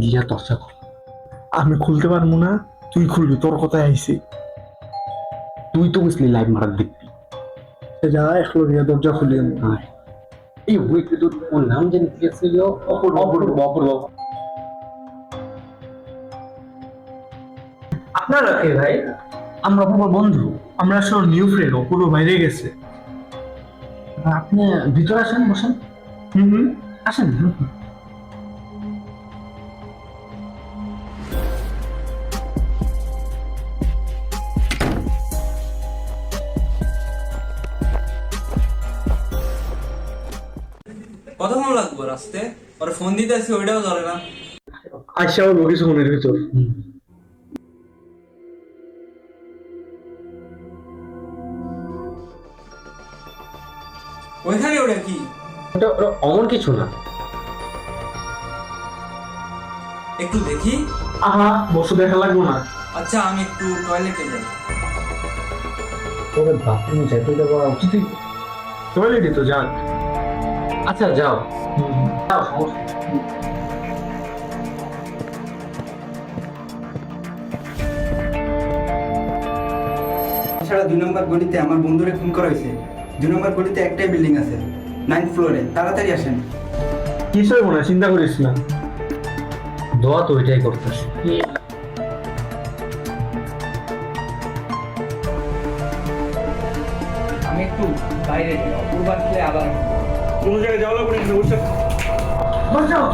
গিয়া দরজা খোল। আমি খুলতে পারবো না, তুই খুলবি, তোর কথায় আইছি। তুই তো বুঝলি লাইভ মারার দেখবি। যা একলো গিয়া দরজা খুলি আমি। হ্যাঁ, এই উইকে তোর ওর নাম জানি কি ছিল? অপূর্ব। আপনারা কে ভাই? আমরা অপূর্ব বন্ধু। আমরা আসলে নিউ ফ্রেন্ড, অপূর্ব বাইরে গেছে। আপনি ভিতরে আসেন, বসেন। হুম, আসেন। কতক্ষণ লাগবো রাস্তে? ওরা ফোন দিতে আসি, ওইটাও ধরে না। আইসা হলো কিছু মনের ভিতর। ওইখানে ওটা কি? ওটা অমন কিছু না। একটু দেখি। আহা, বসে দেখা লাগবো না। আচ্ছা, আমি একটু টয়লেটে যাই। তবে বাথরুমে যেতে দেওয়া উচিত। টয়লেটে তো যাক। আচ্ছা যাও, যাও, সমস্যা নেই। ছাড়া 2 নম্বর গলিতে আমার বন্ধুরে খুন করা হয়েছে। 2 নম্বর গলিতে একটাই বিল্ডিং আছে, 9th ফ্লোরে। তাড়াতাড়ি আসেন। কিছু হইব না, চিন্তা করিস না। দোয়া তো ওইটাই করতেছি। আমি একটু বাইরে যাই, অপূর্ব আসলে আবার কোনো জায়গায় যাওয়া লাগবে না, বসে। বাঁচাও।